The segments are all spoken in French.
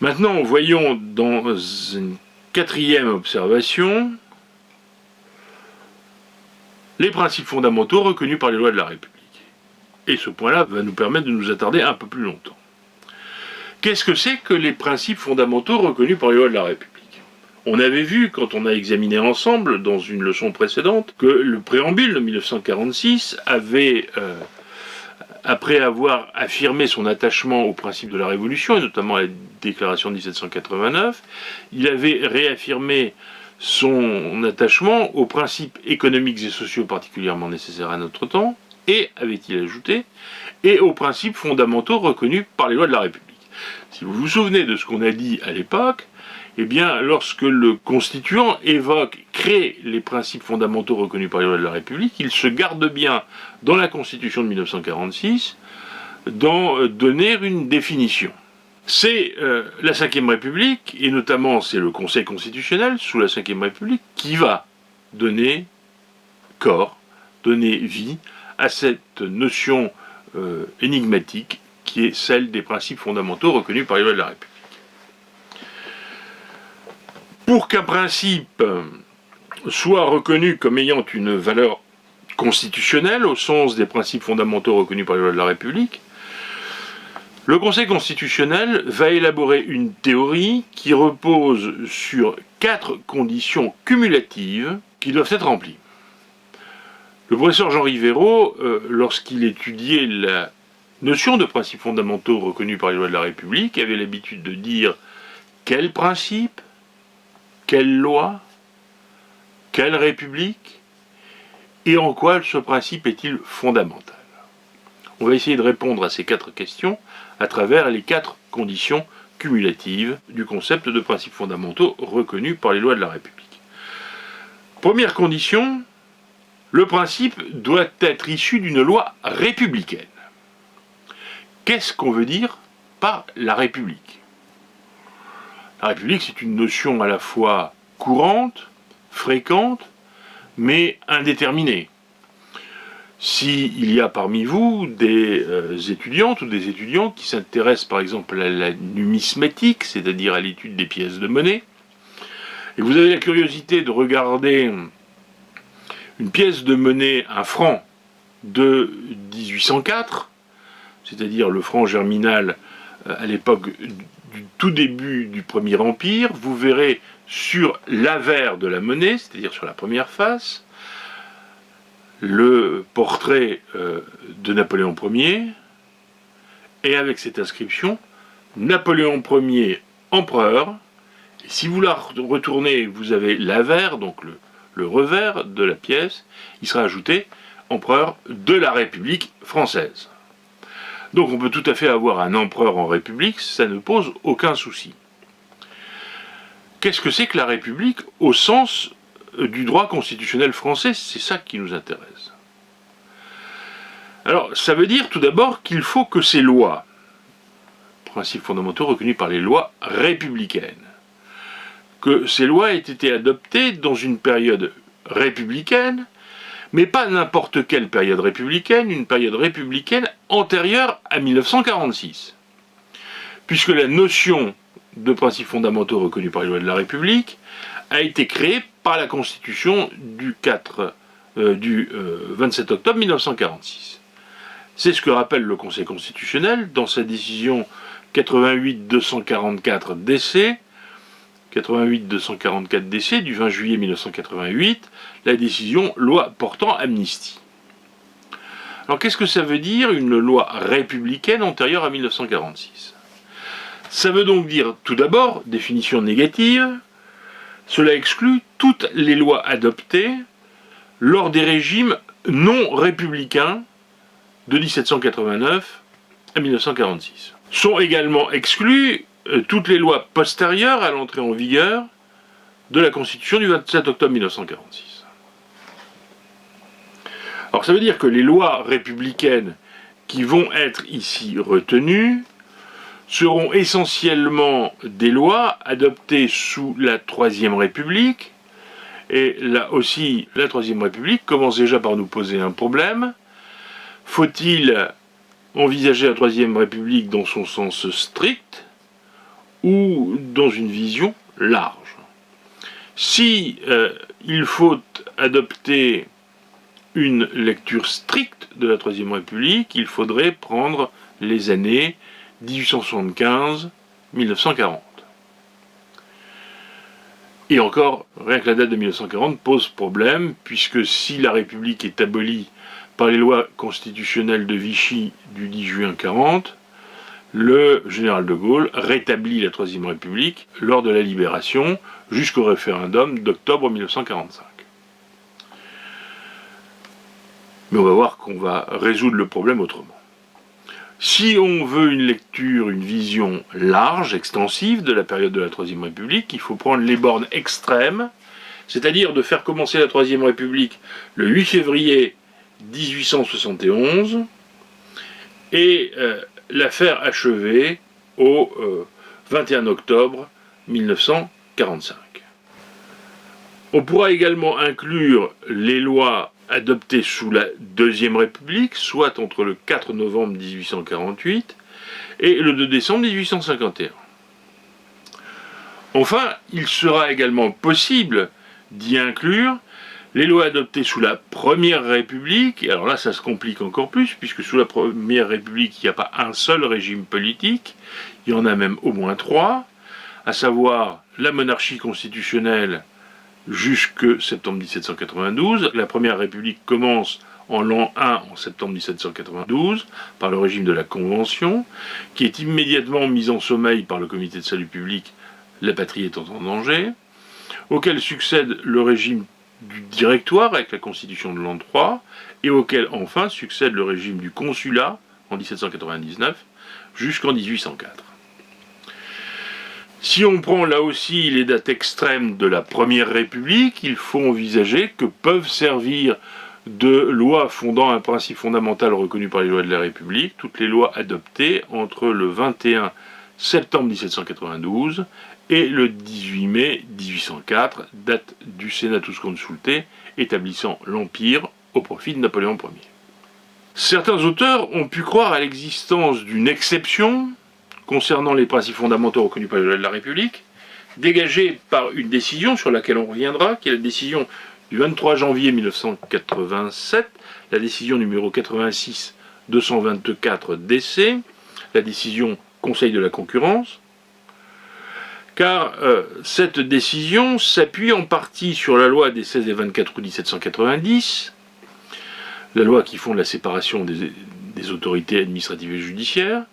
Maintenant, voyons dans une quatrième observation les principes fondamentaux reconnus par les lois de la République. Et ce point-là va nous permettre de nous attarder un peu plus longtemps. Qu'est-ce que c'est que les principes fondamentaux reconnus par les lois de la République ? On avait vu, quand on a examiné ensemble, dans une leçon précédente, que le préambule de 1946 avait, après avoir affirmé son attachement aux principes de la Révolution, et notamment à la déclaration de 1789, il avait réaffirmé son attachement aux principes économiques et sociaux particulièrement nécessaires à notre temps, et, avait-il ajouté, et aux principes fondamentaux reconnus par les lois de la République. Si vous vous souvenez de ce qu'on a dit à l'époque, eh bien, lorsque le constituant crée les principes fondamentaux reconnus par les lois de la République, il se garde bien, dans la Constitution de 1946, d'en donner une définition. C'est la Ve République, et notamment c'est le Conseil constitutionnel, sous la Ve République, qui va donner corps, donner vie à cette notion énigmatique qui est celle des principes fondamentaux reconnus par les lois de la République. Pour qu'un principe soit reconnu comme ayant une valeur constitutionnelle, au sens des principes fondamentaux reconnus par les lois de la République, le Conseil constitutionnel va élaborer une théorie qui repose sur 4 conditions cumulatives qui doivent être remplies. Le professeur Jean Rivero, lorsqu'il étudiait la notion de principes fondamentaux reconnus par les lois de la République, avait l'habitude de dire quel principe, quelle loi, quelle république, et en quoi ce principe est-il fondamental? On va essayer de répondre à ces 4 questions à travers les 4 conditions cumulatives du concept de principes fondamentaux reconnus par les lois de la République. Première condition, le principe doit être issu d'une loi républicaine. Qu'est-ce qu'on veut dire par la République ? La République, c'est une notion à la fois courante, fréquente, mais indéterminée. S'il y a parmi vous des étudiantes ou des étudiants qui s'intéressent par exemple à la numismatique, c'est-à-dire à l'étude des pièces de monnaie, et vous avez la curiosité de regarder une pièce de monnaie, un franc de 1804, c'est-à-dire le franc germinal à l'époque du tout début du Premier Empire, vous verrez sur l'avers de la monnaie, c'est-à-dire sur la première face, le portrait de Napoléon Ier, et avec cette inscription, Napoléon Ier, empereur, et si vous la retournez, vous avez l'avers, donc le revers de la pièce, il sera ajouté empereur de la République française. Donc on peut tout à fait avoir un empereur en République, ça ne pose aucun souci. Qu'est-ce que c'est que la République au sens du droit constitutionnel français? C'est ça qui nous intéresse. Alors, ça veut dire tout d'abord qu'il faut que ces lois, principes fondamentaux reconnus par les lois républicaines, que ces lois aient été adoptées dans une période républicaine, mais pas n'importe quelle période républicaine, une période républicaine antérieure à 1946. Puisque la notion de principes fondamentaux reconnus par les lois de la République a été créée par la Constitution du 27 octobre 1946. C'est ce que rappelle le Conseil constitutionnel dans sa décision 88-244 DC, 88-244 DC du 20 juillet 1988, la décision loi portant amnistie. Alors qu'est-ce que ça veut dire une loi républicaine antérieure à 1946 ? Ça veut donc dire, tout d'abord, définition négative, cela exclut toutes les lois adoptées lors des régimes non républicains de 1789 à 1946. Sont également exclues toutes les lois postérieures à l'entrée en vigueur de la Constitution du 27 octobre 1946. Alors ça veut dire que les lois républicaines qui vont être ici retenues seront essentiellement des lois adoptées sous la Troisième République, et là aussi, la Troisième République commence déjà par nous poser un problème. Faut-il envisager la Troisième République dans son sens strict, ou dans une vision large. Si il faut adopter une lecture stricte de la Troisième République, il faudrait prendre les années 1875-1940. Et encore, rien que la date de 1940 pose problème, puisque si la République est abolie par les lois constitutionnelles de Vichy du 10 juin 1940, le général de Gaulle rétablit la Troisième République lors de la Libération jusqu'au référendum d'octobre 1945. Mais on va voir qu'on va résoudre le problème autrement. Si on veut une lecture, une vision large, extensive de la période de la Troisième République, il faut prendre les bornes extrêmes, c'est-à-dire de faire commencer la Troisième République le 8 février 1871 et la faire achever au 21 octobre 1945. On pourra également inclure les lois adoptées sous la Deuxième République, soit entre le 4 novembre 1848 et le 2 décembre 1851. Enfin, il sera également possible d'y inclure les lois adoptées sous la Première République. Alors là, ça se complique encore plus, puisque sous la Première République, il n'y a pas un seul régime politique, il y en a même au moins trois, à savoir la monarchie constitutionnelle jusque septembre 1792. La Première République commence en l'an 1, en septembre 1792, par le régime de la Convention, qui est immédiatement mis en sommeil par le Comité de salut public, la patrie étant en danger, auquel succède le régime du Directoire avec la Constitution de l'an 3, et auquel enfin succède le régime du Consulat en 1799 jusqu'en 1804. Si on prend là aussi les dates extrêmes de la Première République, il faut envisager que peuvent servir de loi fondant un principe fondamental reconnu par les lois de la République, toutes les lois adoptées entre le 21 septembre 1792 et le 18 mai 1804, date du Senatus Consultae, établissant l'Empire au profit de Napoléon Ier. Certains auteurs ont pu croire à l'existence d'une exception concernant les principes fondamentaux reconnus par les lois de la République, dégagée par une décision sur laquelle on reviendra, qui est la décision du 23 janvier 1987, la décision numéro 86-224 DC, la décision Conseil de la concurrence, car cette décision s'appuie en partie sur la loi des 16 et 24 août 1790, la loi qui fonde la séparation des autorités administratives et judiciaires,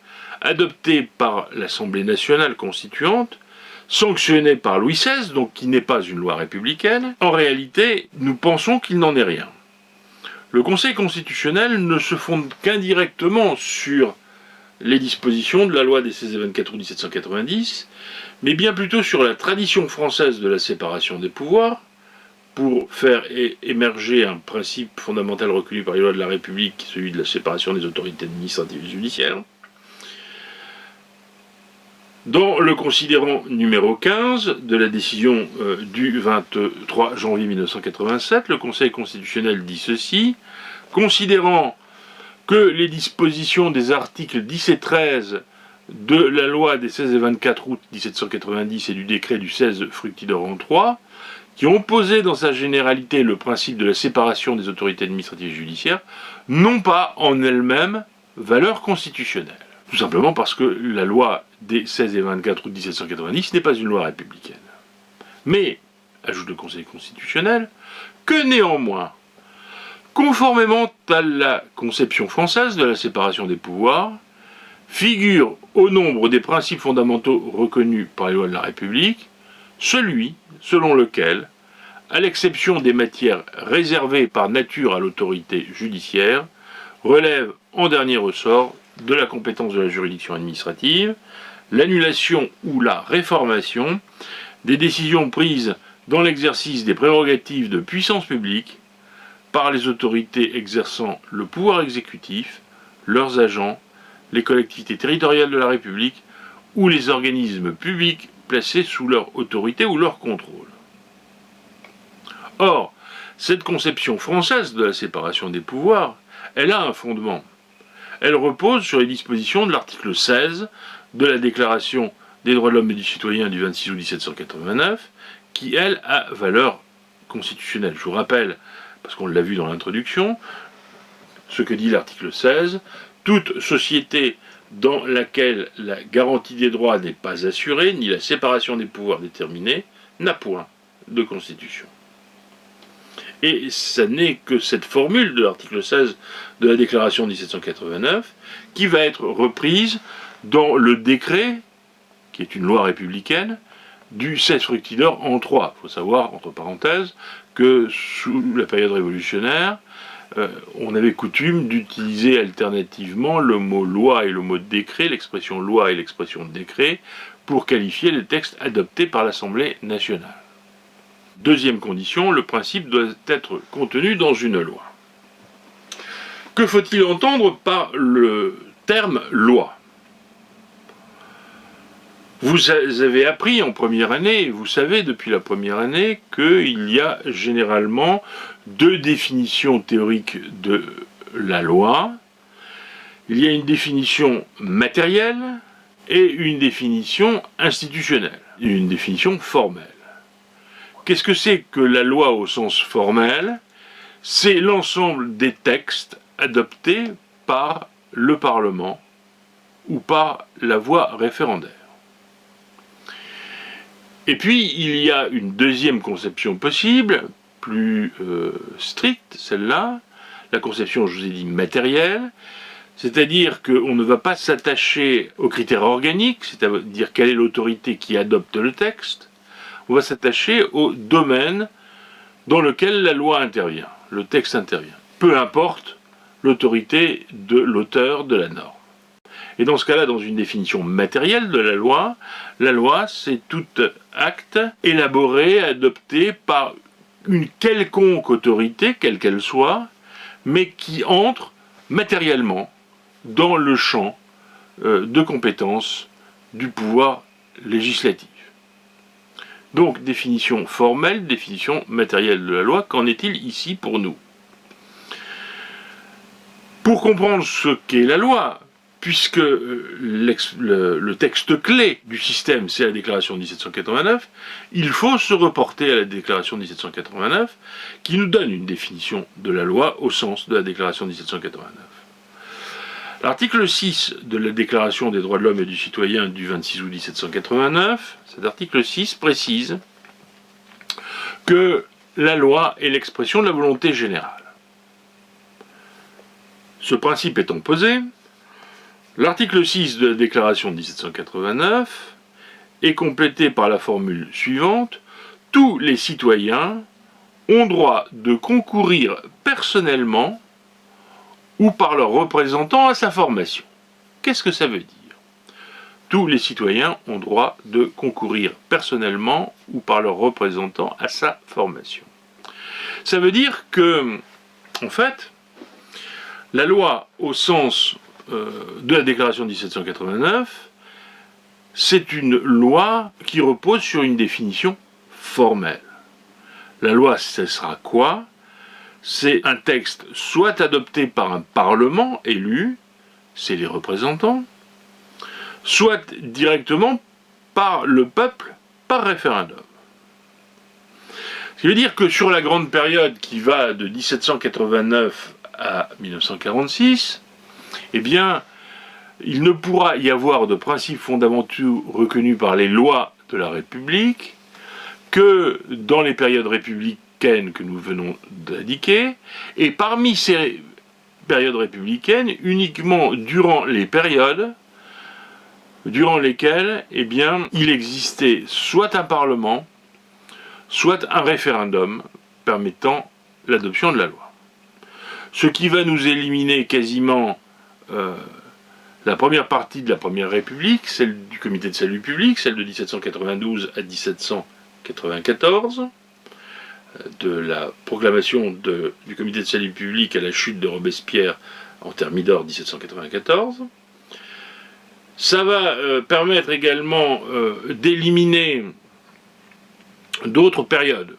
adoptée par l'Assemblée nationale constituante, sanctionnée par Louis XVI, donc qui n'est pas une loi républicaine. En réalité, nous pensons qu'il n'en est rien. Le Conseil constitutionnel ne se fonde qu'indirectement sur les dispositions de la loi des 16 et 24 août 1790, mais bien plutôt sur la tradition française de la séparation des pouvoirs, pour faire émerger un principe fondamental reconnu par les lois de la République, celui de la séparation des autorités administratives et judiciaires. Dans le considérant numéro 15 de la décision du 23 janvier 1987, le Conseil constitutionnel dit ceci: considérant que les dispositions des articles 10 et 13 de la loi des 16 et 24 août 1790 et du décret du 16 Fructidor en 3, qui ont posé dans sa généralité le principe de la séparation des autorités administratives et judiciaires, n'ont pas en elles-mêmes valeur constitutionnelle. Tout simplement parce que la loi des 16 et 24 août 1790 n'est pas une loi républicaine. Mais, ajoute le Conseil constitutionnel, que néanmoins, conformément à la conception française de la séparation des pouvoirs, figure au nombre des principes fondamentaux reconnus par les lois de la République, celui selon lequel, à l'exception des matières réservées par nature à l'autorité judiciaire, relève en dernier ressort de la compétence de la juridiction administrative, l'annulation ou la réformation des décisions prises dans l'exercice des prérogatives de puissance publique par les autorités exerçant le pouvoir exécutif, leurs agents, les collectivités territoriales de la République ou les organismes publics placés sous leur autorité ou leur contrôle. Or, cette conception française de la séparation des pouvoirs, elle a un fondement. Elle repose sur les dispositions de l'article 16 de la Déclaration des droits de l'homme et du citoyen du 26 août 1789, qui, elle, a valeur constitutionnelle. Je vous rappelle, parce qu'on l'a vu dans l'introduction, ce que dit l'article 16, « Toute société dans laquelle la garantie des droits n'est pas assurée, ni la séparation des pouvoirs déterminée, n'a point de constitution. » Et ce n'est que cette formule de l'article 16 de la Déclaration de 1789 qui va être reprise dans le décret, qui est une loi républicaine, du 16 fructidor en 3. Il faut savoir, entre parenthèses, que sous la période révolutionnaire, on avait coutume d'utiliser alternativement le mot loi et le mot décret, l'expression loi et l'expression décret, pour qualifier les textes adoptés par l'Assemblée nationale. Deuxième condition, le principe doit être contenu dans une loi. Que faut-il entendre par le terme loi ? Vous avez appris en première année, et vous savez depuis la première année, qu'il y a généralement deux définitions théoriques de la loi. Il y a une définition matérielle et une définition institutionnelle, une définition formelle. Qu'est-ce que c'est que la loi au sens formel ? C'est l'ensemble des textes adoptés par le Parlement ou par la voie référendaire. Et puis, il y a une deuxième conception possible, plus stricte, celle-là, la conception, je vous ai dit, matérielle, c'est-à-dire qu'on ne va pas s'attacher aux critères organiques, c'est-à-dire quelle est l'autorité qui adopte le texte, on va s'attacher au domaine dans lequel la loi intervient, le texte intervient. Peu importe l'autorité de l'auteur de la norme. Et dans ce cas-là, dans une définition matérielle de la loi, c'est tout acte élaboré, adopté par une quelconque autorité, quelle qu'elle soit, mais qui entre matériellement dans le champ de compétences du pouvoir législatif. Donc, définition formelle, définition matérielle de la loi, qu'en est-il ici pour nous ? Pour comprendre ce qu'est la loi, puisque le texte clé du système, c'est la Déclaration de 1789, il faut se reporter à la Déclaration de 1789, qui nous donne une définition de la loi au sens de la Déclaration de 1789. L'article 6 de la Déclaration des droits de l'homme et du citoyen du 26 août 1789, cet article 6 précise que la loi est l'expression de la volonté générale. Ce principe étant posé, l'article 6 de la Déclaration de 1789 est complété par la formule suivante : tous les citoyens ont droit de concourir personnellement ou par leurs représentants à sa formation. Qu'est-ce que ça veut dire ? Tous les citoyens ont droit de concourir personnellement ou par leurs représentants à sa formation. Ça veut dire que, en fait, la loi au sens de la Déclaration de 1789, c'est une loi qui repose sur une définition formelle. La loi, ce sera quoi ? C'est un texte soit adopté par un parlement élu, c'est les représentants, soit directement par le peuple, par référendum. Ce qui veut dire que sur la grande période qui va de 1789 à 1946, eh bien, il ne pourra y avoir de principes fondamentaux reconnus par les lois de la République que dans les périodes républicaines que nous venons d'indiquer, et parmi ces périodes républicaines, uniquement durant les périodes durant lesquelles, eh bien, il existait soit un parlement, soit un référendum permettant l'adoption de la loi. Ce qui va nous éliminer quasiment la première partie de la Première République, celle du Comité de salut public, celle de 1792 à 1794, de la proclamation du Comité de salut public à la chute de Robespierre en Thermidor 1794. Ça va permettre également d'éliminer d'autres périodes.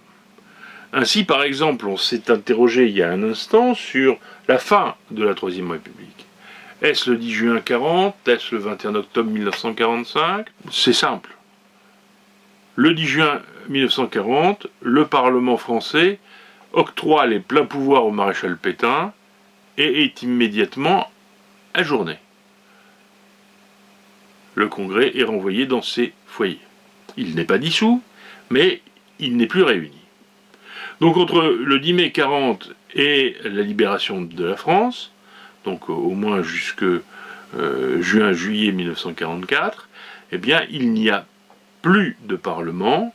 Ainsi, par exemple, on s'est interrogé il y a un instant sur la fin de la Troisième République. Est-ce le 10 juin 40? Est-ce le 21 octobre 1945? C'est simple. Le 10 juin 1940, le Parlement français octroie les pleins pouvoirs au maréchal Pétain et est immédiatement ajourné. Le Congrès est renvoyé dans ses foyers. Il n'est pas dissous, mais il n'est plus réuni. Donc entre le 10 mai 40 et la libération de la France, donc au moins jusque juin-juillet 1944, eh bien il n'y a plus de Parlement,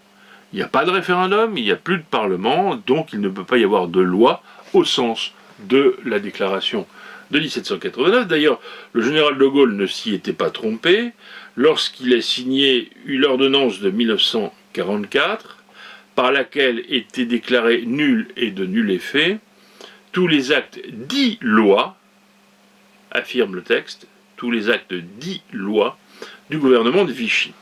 il n'y a pas de référendum, il n'y a plus de Parlement, donc il ne peut pas y avoir de loi au sens de la déclaration de 1789. D'ailleurs, le général de Gaulle ne s'y était pas trompé lorsqu'il a signé l'ordonnance de 1944, par laquelle étaient déclarés nuls et de nul effet tous les actes dits lois, affirme le texte, tous les actes dits lois du gouvernement de Vichy.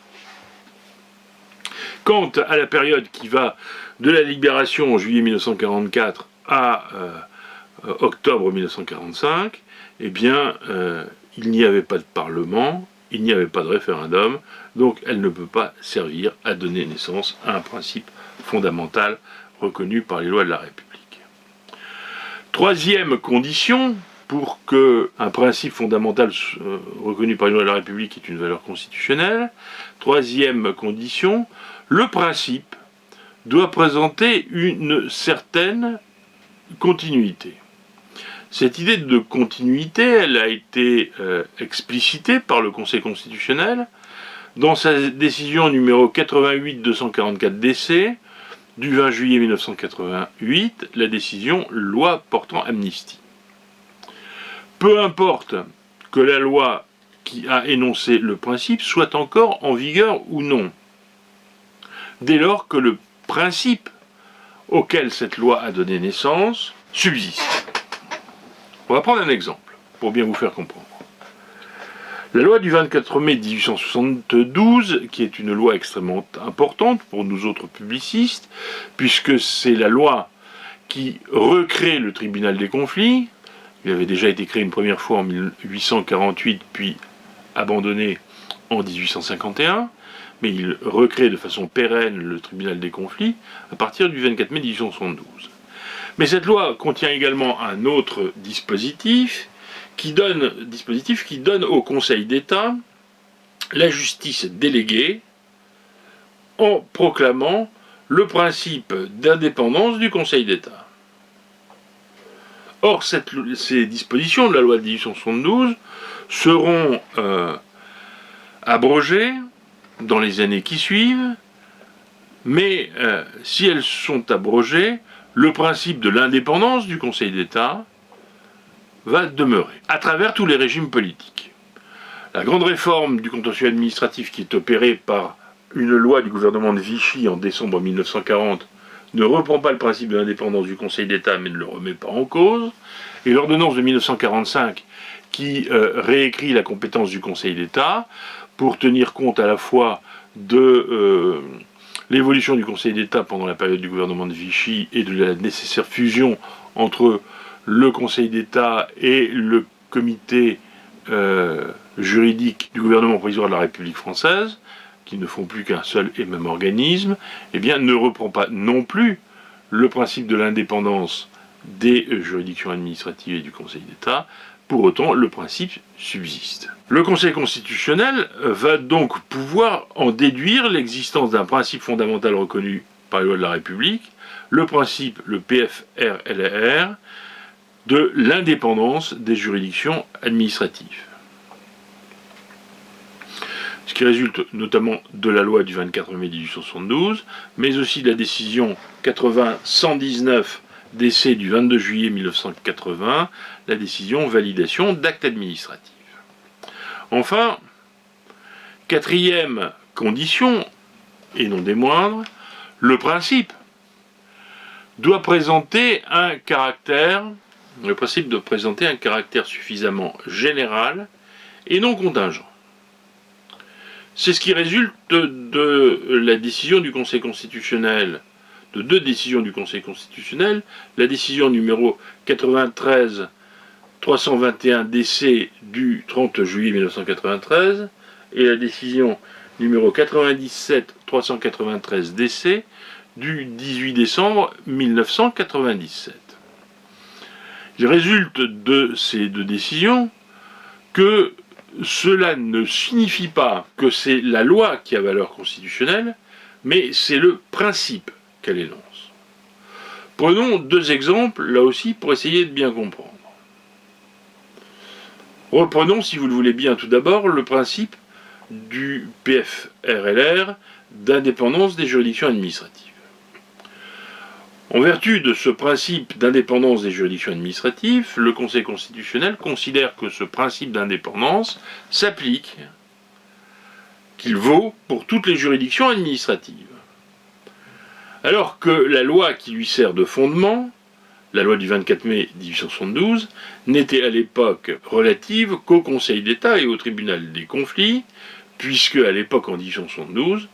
Quant à la période qui va de la libération en juillet 1944 à octobre 1945, eh bien, il n'y avait pas de Parlement, il n'y avait pas de référendum, donc elle ne peut pas servir à donner naissance à un principe fondamental reconnu par les lois de la République. Troisième condition pour qu'un principe fondamental reconnu par les lois de la République ait une valeur constitutionnelle, troisième condition, le principe doit présenter une certaine continuité. Cette idée de continuité, elle a été explicitée par le Conseil constitutionnel dans sa décision numéro 88-244 DC du 20 juillet 1988, la décision loi portant amnistie. Peu importe que la loi qui a énoncé le principe soit encore en vigueur ou non, dès lors que le principe auquel cette loi a donné naissance subsiste. On va prendre un exemple pour bien vous faire comprendre. La loi du 24 mai 1872, qui est une loi extrêmement importante pour nous autres publicistes, puisque c'est la loi qui recrée le tribunal des conflits. Il avait déjà été créé une première fois en 1848, puis abandonné en 1851, mais il recrée de façon pérenne le tribunal des conflits à partir du 24 mai 1872. Mais cette loi contient également un autre dispositif qui donne au Conseil d'État la justice déléguée en proclamant le principe d'indépendance du Conseil d'État. Or, ces dispositions de la loi de 1872 seront abrogées dans les années qui suivent, mais si elles sont abrogées, le principe de l'indépendance du Conseil d'État va demeurer, à travers tous les régimes politiques. La grande réforme du contentieux administratif qui est opérée par une loi du gouvernement de Vichy en décembre 1940 ne reprend pas le principe de l'indépendance du Conseil d'État, mais ne le remet pas en cause. Et l'ordonnance de 1945 qui réécrit la compétence du Conseil d'État pour tenir compte à la fois de l'évolution du Conseil d'État pendant la période du gouvernement de Vichy et de la nécessaire fusion entre le Conseil d'État et le comité juridique du gouvernement provisoire de la République française, qui ne font plus qu'un seul et même organisme, eh bien, ne reprend pas non plus le principe de l'indépendance des juridictions administratives et du Conseil d'État. Pour autant, le principe subsiste. Le Conseil constitutionnel va donc pouvoir en déduire l'existence d'un principe fondamental reconnu par les lois de la République, le principe, le PFR-LR, de l'indépendance des juridictions administratives. Ce qui résulte notamment de la loi du 24 mai 1872, mais aussi de la décision 80-119 DC du 22 juillet 1980, la décision validation d'actes administratifs. Enfin, quatrième condition, et non des moindres, le principe doit présenter un caractère suffisamment général et non contingent. C'est ce qui résulte de la décision du Conseil constitutionnel, de deux décisions du Conseil constitutionnel, la décision numéro 93-3 321 DC du 30 juillet 1993 et la décision numéro 97 393 DC du 18 décembre 1997. Il résulte de ces deux décisions que cela ne signifie pas que c'est la loi qui a valeur constitutionnelle, mais c'est le principe qu'elle énonce. Prenons deux exemples, là aussi, pour essayer de bien comprendre. Reprenons, si vous le voulez bien, tout d'abord, le principe du PFRLR d'indépendance des juridictions administratives. En vertu de ce principe d'indépendance des juridictions administratives, le Conseil constitutionnel considère que ce principe d'indépendance s'applique, qu'il vaut pour toutes les juridictions administratives. Alors que la loi qui lui sert de fondement, la loi du 24 mai 1872, n'était à l'époque relative qu'au Conseil d'État et au tribunal des conflits, puisque à l'époque, en 1872,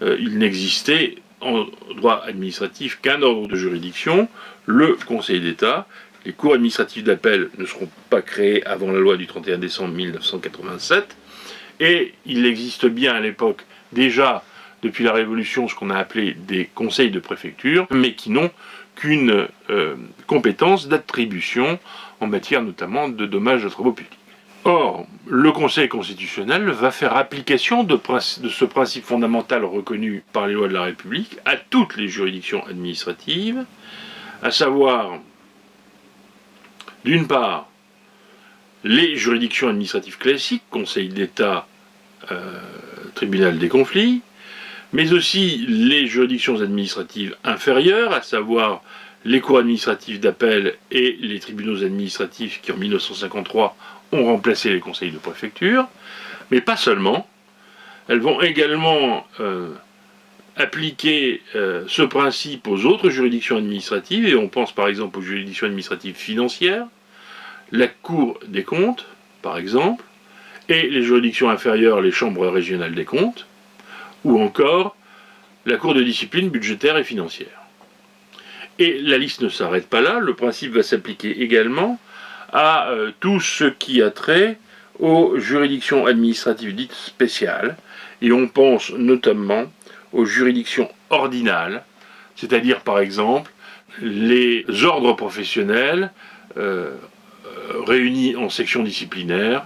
il n'existait en droit administratif qu'un ordre de juridiction, le Conseil d'État. Les cours administratives d'appel ne seront pas créés avant la loi du 31 décembre 1987, et il existe bien à l'époque déjà, depuis la Révolution, ce qu'on a appelé des conseils de préfecture, mais qui n'ont qu'une compétence d'attribution en matière notamment de dommages de travaux publics. Or, le Conseil constitutionnel va faire application de ce principe fondamental reconnu par les lois de la République à toutes les juridictions administratives, à savoir, d'une part, les juridictions administratives classiques, Conseil d'État, tribunal des conflits, mais aussi les juridictions administratives inférieures, à savoir les cours administratifs d'appel et les tribunaux administratifs qui, en 1953, ont remplacé les conseils de préfecture, mais pas seulement. Elles vont également appliquer ce principe aux autres juridictions administratives, et on pense par exemple aux juridictions administratives financières, la Cour des comptes, par exemple, et les juridictions inférieures, les chambres régionales des comptes, ou encore la Cour de discipline budgétaire et financière. Et la liste ne s'arrête pas là, le principe va s'appliquer également à tout ce qui a trait aux juridictions administratives dites spéciales, et on pense notamment aux juridictions ordinales, c'est-à-dire par exemple les ordres professionnels réunis en sections disciplinaires,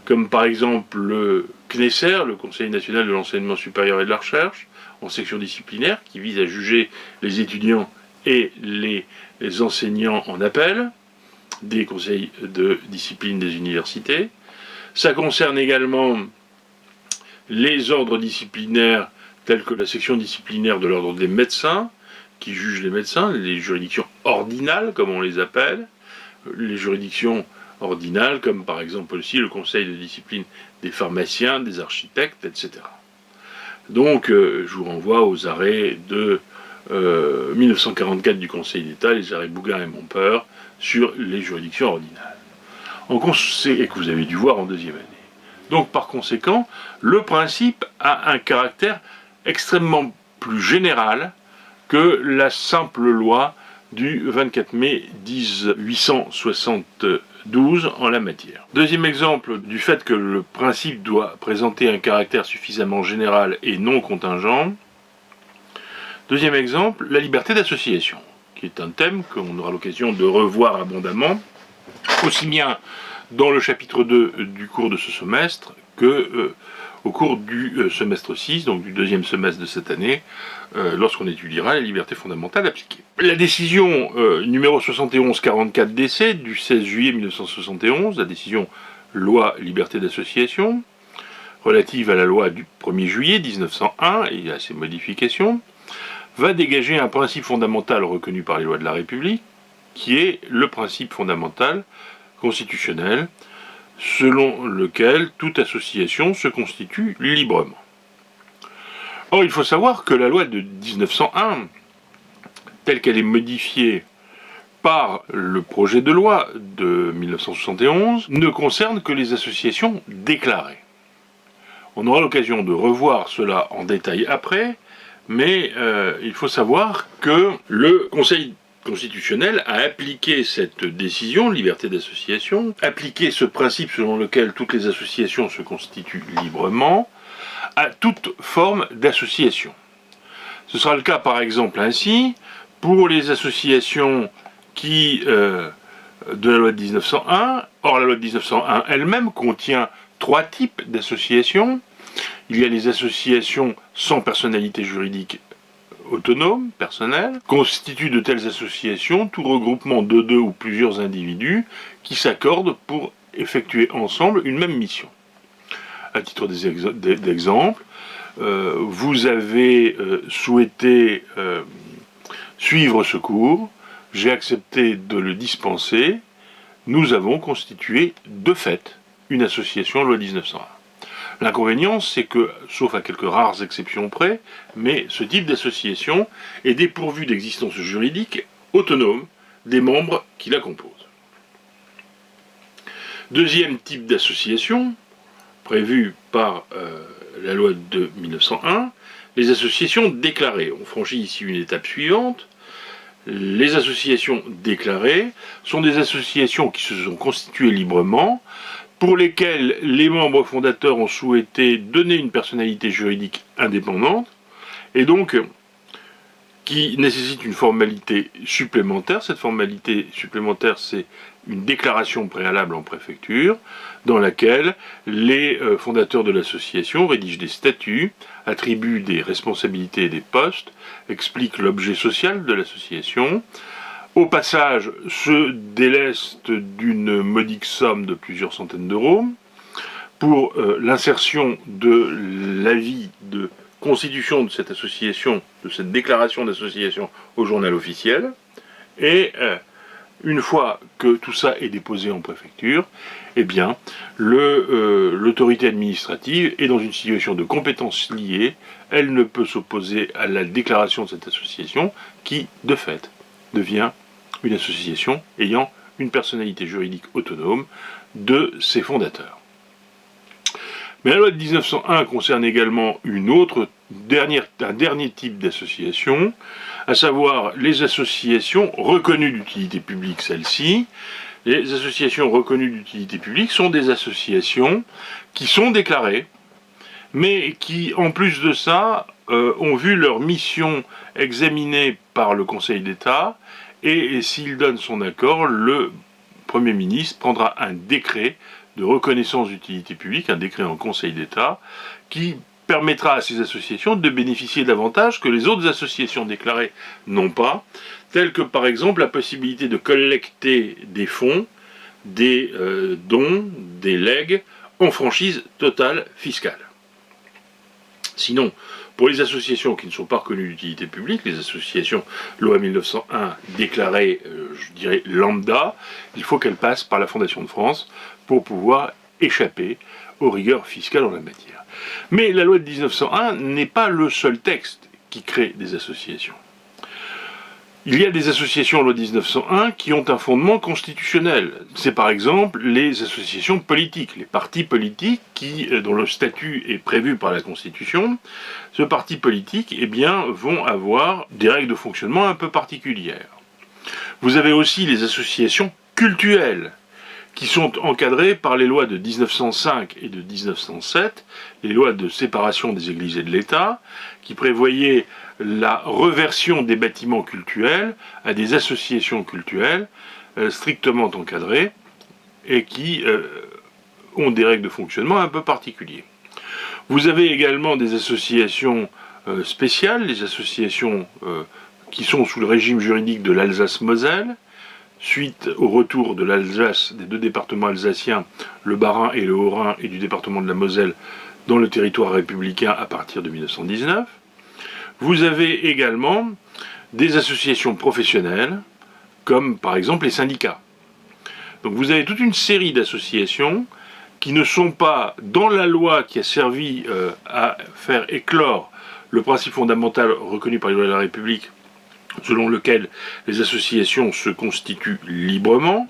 comme par exemple le CNESER, le Conseil national de l'enseignement supérieur et de la recherche, en section disciplinaire, qui vise à juger les étudiants et les enseignants en appel, des conseils de discipline des universités. Ça concerne également les ordres disciplinaires tels que la section disciplinaire de l'ordre des médecins, qui juge les médecins, les juridictions ordinales, comme on les appelle, les juridictions ordinales, comme par exemple aussi le conseil de discipline des pharmaciens, des architectes, etc. Donc, je vous renvoie aux arrêts de 1944 du Conseil d'État, les arrêts Bougain et Montpeur, sur les juridictions ordinales. Et que vous avez dû voir en deuxième année. Donc, par conséquent, le principe a un caractère extrêmement plus général que la simple loi du 24 mai 1872 en la matière. Deuxième exemple du fait que le principe doit présenter un caractère suffisamment général et non contingent. Deuxième exemple, la liberté d'association, qui est un thème qu'on aura l'occasion de revoir abondamment, aussi bien dans le chapitre 2 du cours de ce semestre que au cours du semestre 6, donc du deuxième semestre de cette année, lorsqu'on étudiera les libertés fondamentales appliquées. La décision numéro 7144 DC du 16 juillet 1971, la décision loi liberté d'association, relative à la loi du 1er juillet 1901 et à ses modifications, va dégager un principe fondamental reconnu par les lois de la République, qui est le principe fondamental constitutionnel, selon lequel toute association se constitue librement. Or, il faut savoir que la loi de 1901, telle qu'elle est modifiée par le projet de loi de 1971, ne concerne que les associations déclarées. On aura l'occasion de revoir cela en détail après, mais il faut savoir que le Conseil constitutionnel a appliqué cette décision, liberté d'association, appliqué ce principe selon lequel toutes les associations se constituent librement, à toute forme d'association. Ce sera le cas par exemple ainsi pour les associations de la loi de 1901. Or la loi de 1901 elle-même contient 3 types d'associations. Il y a les associations sans personnalité juridique autonome, personnelle, constituent de telles associations tout regroupement de 2 ou plusieurs individus qui s'accordent pour effectuer ensemble une même mission. À titre d'exemple, vous avez souhaité suivre ce cours, j'ai accepté de le dispenser, nous avons constitué de fait une association loi 1901. L'inconvénient, c'est que, sauf à quelques rares exceptions près, mais ce type d'association est dépourvu d'existence juridique autonome des membres qui la composent. Deuxième type d'association, prévu par la loi de 1901, les associations déclarées. On franchit ici une étape suivante. Les associations déclarées sont des associations qui se sont constituées librement, pour lesquelles les membres fondateurs ont souhaité donner une personnalité juridique indépendante, et donc qui nécessite une formalité supplémentaire. Cette formalité supplémentaire, c'est une déclaration préalable en préfecture, dans laquelle les fondateurs de l'association rédigent des statuts, attribuent des responsabilités et des postes, expliquent l'objet social de l'association, au passage se délestent d'une modique somme de plusieurs centaines d'euros pour l'insertion de l'avis de constitution de cette association, de cette déclaration d'association au journal officiel, et une fois que tout ça est déposé en préfecture, eh bien, l'autorité administrative est dans une situation de compétence liée, elle ne peut s'opposer à la déclaration de cette association qui, de fait, devient une association ayant une personnalité juridique autonome de ses fondateurs. Mais la loi de 1901 concerne également un dernier type d'association, à savoir les associations reconnues d'utilité publique, celles-ci. Les associations reconnues d'utilité publique sont des associations qui sont déclarées, mais qui, en plus de ça, ont vu leur mission examinée par le Conseil d'État, et s'il donne son accord, le Premier ministre prendra un décret de reconnaissance d'utilité publique, un décret en Conseil d'État, qui permettra à ces associations de bénéficier d'avantages que les autres associations déclarées n'ont pas, tels que par exemple la possibilité de collecter des fonds, des dons, des legs, en franchise totale fiscale. Sinon, pour les associations qui ne sont pas reconnues d'utilité publique, les associations loi 1901 déclarées, je dirais lambda, il faut qu'elles passent par la Fondation de France pour pouvoir échapper aux rigueurs fiscales en la matière. Mais la loi de 1901 n'est pas le seul texte qui crée des associations. Il y a des associations loi 1901 qui ont un fondement constitutionnel. C'est par exemple les associations politiques, les partis politiques dont le statut est prévu par la Constitution. Ce parti politique, eh bien, vont avoir des règles de fonctionnement un peu particulières. Vous avez aussi les associations cultuelles, qui sont encadrées par les lois de 1905 et de 1907, les lois de séparation des églises et de l'État, qui prévoyaient la reversion des bâtiments cultuels à des associations cultuelles strictement encadrées et qui ont des règles de fonctionnement un peu particulières. Vous avez également des associations spéciales, les associations qui sont sous le régime juridique de l'Alsace-Moselle, suite au retour de l'Alsace, des 2 départements alsaciens, le Bas-Rhin et le Haut-Rhin, et du département de la Moselle, dans le territoire républicain à partir de 1919. Vous avez également des associations professionnelles, comme par exemple les syndicats. Donc vous avez toute une série d'associations qui ne sont pas dans la loi qui a servi à faire éclore le principe fondamental reconnu par les lois de la République, selon lequel les associations se constituent librement,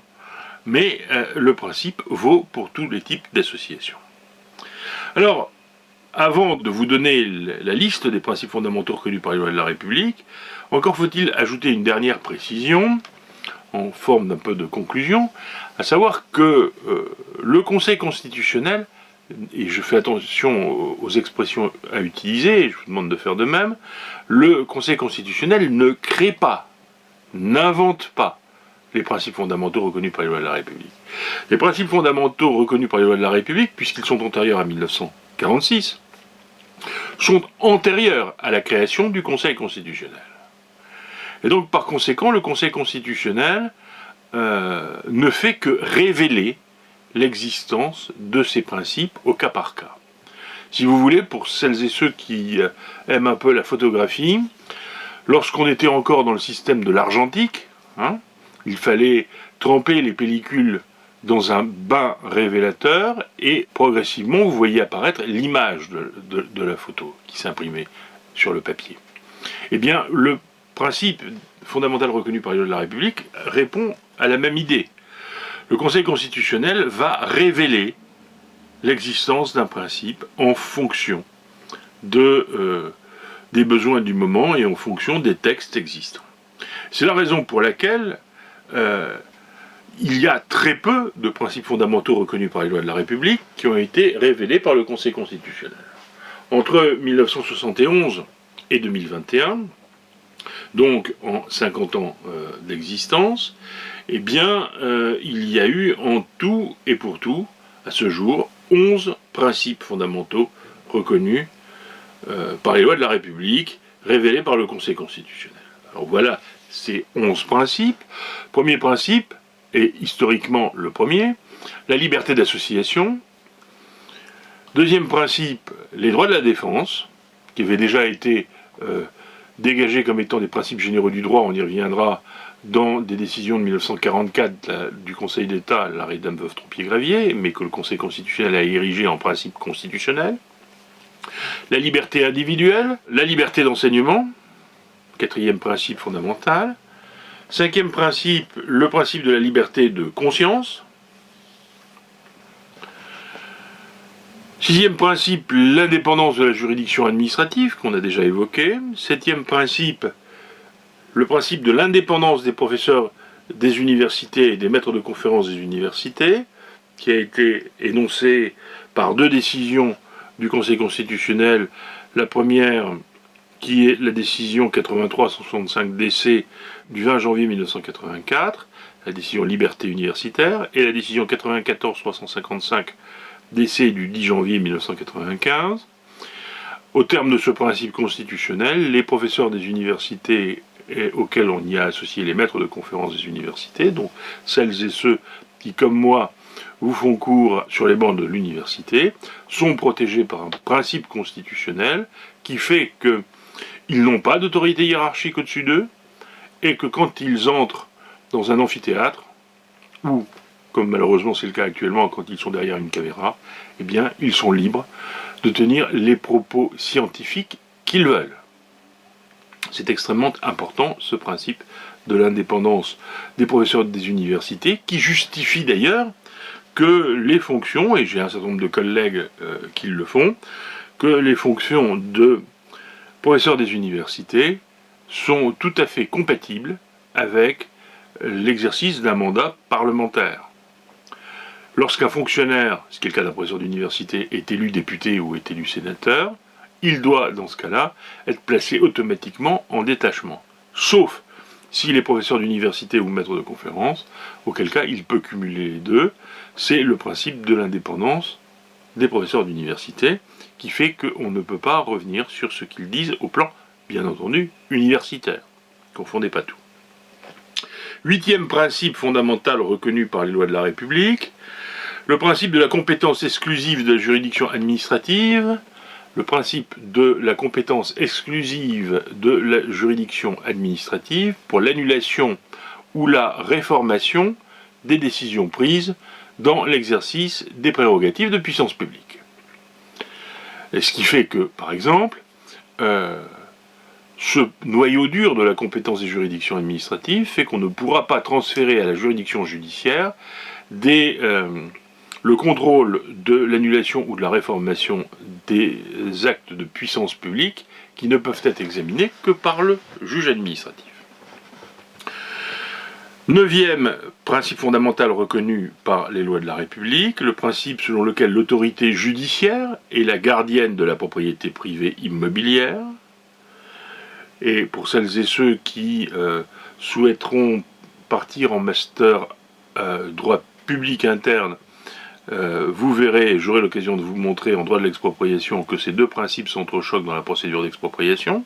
mais le principe vaut pour tous les types d'associations. Alors, avant de vous donner la liste des principes fondamentaux reconnus par les lois de la République, encore faut-il ajouter une dernière précision, en forme d'un peu de conclusion, à savoir que le Conseil constitutionnel, et je fais attention aux expressions à utiliser, et je vous demande de faire de même, le Conseil constitutionnel ne crée pas, n'invente pas les principes fondamentaux reconnus par les lois de la République. Les principes fondamentaux reconnus par les lois de la République, puisqu'ils sont antérieurs à 1946, sont antérieurs à la création du Conseil constitutionnel. Et donc, par conséquent, le Conseil constitutionnel ne fait que révéler l'existence de ces principes au cas par cas. Si vous voulez, pour celles et ceux qui aiment un peu la photographie, lorsqu'on était encore dans le système de l'argentique, il fallait tremper les pellicules dans un bain révélateur et progressivement vous voyez apparaître l'image de la photo qui s'imprimait sur le papier. Eh bien, le principe fondamental reconnu par les lois de la République répond à la même idée. Le Conseil constitutionnel va révéler l'existence d'un principe en fonction des besoins du moment et en fonction des textes existants. C'est la raison pour laquelle il y a très peu de principes fondamentaux reconnus par les lois de la République qui ont été révélés par le Conseil constitutionnel. Entre 1971 et 2021, donc en 50 ans d'existence, eh bien, il y a eu en tout et pour tout, à ce jour, 11 principes fondamentaux reconnus par les lois de la République, révélés par le Conseil constitutionnel. Alors voilà ces 11 principes. Premier principe, et historiquement le premier, la liberté d'association. Deuxième principe, les droits de la défense, qui avaient déjà été dégagés comme étant des principes généraux du droit, on y reviendra dans des décisions de 1944 du Conseil d'État, l'arrêt Dame-Veuve-Trompier-Gravier, mais que le Conseil constitutionnel a érigé en principe constitutionnel. La liberté individuelle, la liberté d'enseignement, quatrième principe fondamental. Cinquième principe, le principe de la liberté de conscience. Sixième principe, l'indépendance de la juridiction administrative, qu'on a déjà évoqué. Septième principe, le principe de l'indépendance des professeurs des universités et des maîtres de conférences des universités, qui a été énoncé par deux décisions du Conseil constitutionnel. La première, qui est la décision 83-165 DC du 20 janvier 1984, la décision liberté universitaire, et la décision 94-355 DC du 10 janvier 1995. Au terme de ce principe constitutionnel, les professeurs des universités auxquels on y a associé les maîtres de conférences des universités, donc celles et ceux qui, comme moi, vous font cours sur les bancs de l'université, sont protégés par un principe constitutionnel qui fait qu'ils n'ont pas d'autorité hiérarchique au-dessus d'eux, et que quand ils entrent dans un amphithéâtre, ou, comme malheureusement c'est le cas actuellement, quand ils sont derrière une caméra, eh bien, ils sont libres de tenir les propos scientifiques qu'ils veulent. C'est extrêmement important, ce principe de l'indépendance des professeurs des universités, qui justifie d'ailleurs que les fonctions, et j'ai un certain nombre de collègues qui le font, que les fonctions de professeurs des universités sont tout à fait compatibles avec l'exercice d'un mandat parlementaire. Lorsqu'un fonctionnaire, ce qui est le cas d'un professeur d'université, est élu député ou est élu sénateur, il doit, dans ce cas-là, être placé automatiquement en détachement. Sauf s'il est professeur d'université ou maître de conférence, auquel cas il peut cumuler les deux. C'est le principe de l'indépendance des professeurs d'université qui fait qu'on ne peut pas revenir sur ce qu'ils disent au plan, bien entendu, universitaire. Ne confondez pas tout. Huitième principe fondamental reconnu par les lois de la République, le principe de la compétence exclusive de la juridiction administrative, le principe de la compétence exclusive de la juridiction administrative pour l'annulation ou la réformation des décisions prises dans l'exercice des prérogatives de puissance publique. Et ce qui fait que, par exemple, ce noyau dur de la compétence des juridictions administratives fait qu'on ne pourra pas transférer à la juridiction judiciaire des le contrôle de l'annulation ou de la réformation des actes de puissance publique qui ne peuvent être examinés que par le juge administratif. Neuvième principe fondamental reconnu par les lois de la République, le principe selon lequel l'autorité judiciaire est la gardienne de la propriété privée immobilière. Et pour celles et ceux qui souhaiteront partir en master droit public interne, vous verrez, et j'aurai l'occasion de vous montrer en droit de l'expropriation que ces deux principes s'entrechoquent dans la procédure d'expropriation.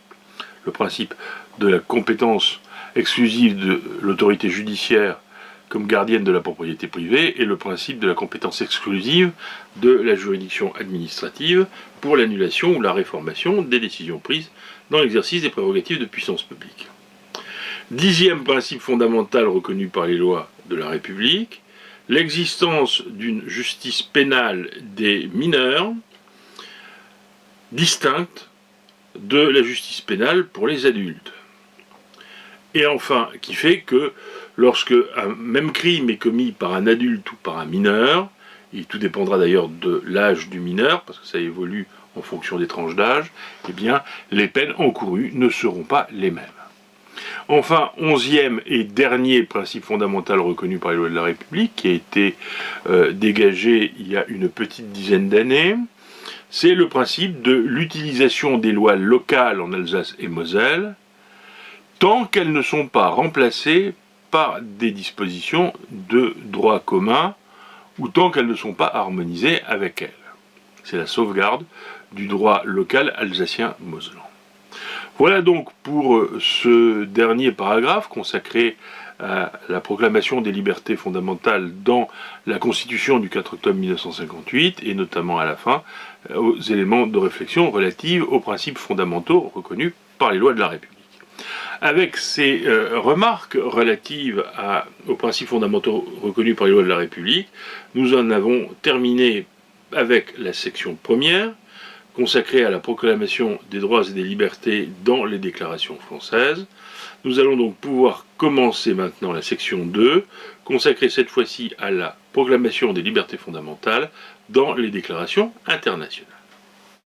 Le principe de la compétence exclusive de l'autorité judiciaire comme gardienne de la propriété privée et le principe de la compétence exclusive de la juridiction administrative pour l'annulation ou la réformation des décisions prises dans l'exercice des prérogatives de puissance publique. Dixième principe fondamental reconnu par les lois de la République, l'existence d'une justice pénale des mineurs distincte de la justice pénale pour les adultes. Et enfin, qui fait que lorsque un même crime est commis par un adulte ou par un mineur, et tout dépendra d'ailleurs de l'âge du mineur, parce que ça évolue en fonction des tranches d'âge, eh bien, les peines encourues ne seront pas les mêmes. Enfin, onzième et dernier principe fondamental reconnu par les lois de la République, qui a été dégagé il y a une petite dizaine d'années, c'est le principe de l'utilisation des lois locales en Alsace et Moselle, tant qu'elles ne sont pas remplacées par des dispositions de droit commun, ou tant qu'elles ne sont pas harmonisées avec elles. C'est la sauvegarde du droit local alsacien-mosellan. Voilà donc pour ce dernier paragraphe consacré à la proclamation des libertés fondamentales dans la Constitution du 4 octobre 1958, et notamment à la fin, aux éléments de réflexion relatifs aux principes fondamentaux reconnus par les lois de la République. Avec ces remarques relatives aux principes fondamentaux reconnus par les lois de la République, nous en avons terminé avec la section première, consacrée à la proclamation des droits et des libertés dans les déclarations françaises. Nous allons donc pouvoir commencer maintenant la section 2, consacrée cette fois-ci à la proclamation des libertés fondamentales dans les déclarations internationales.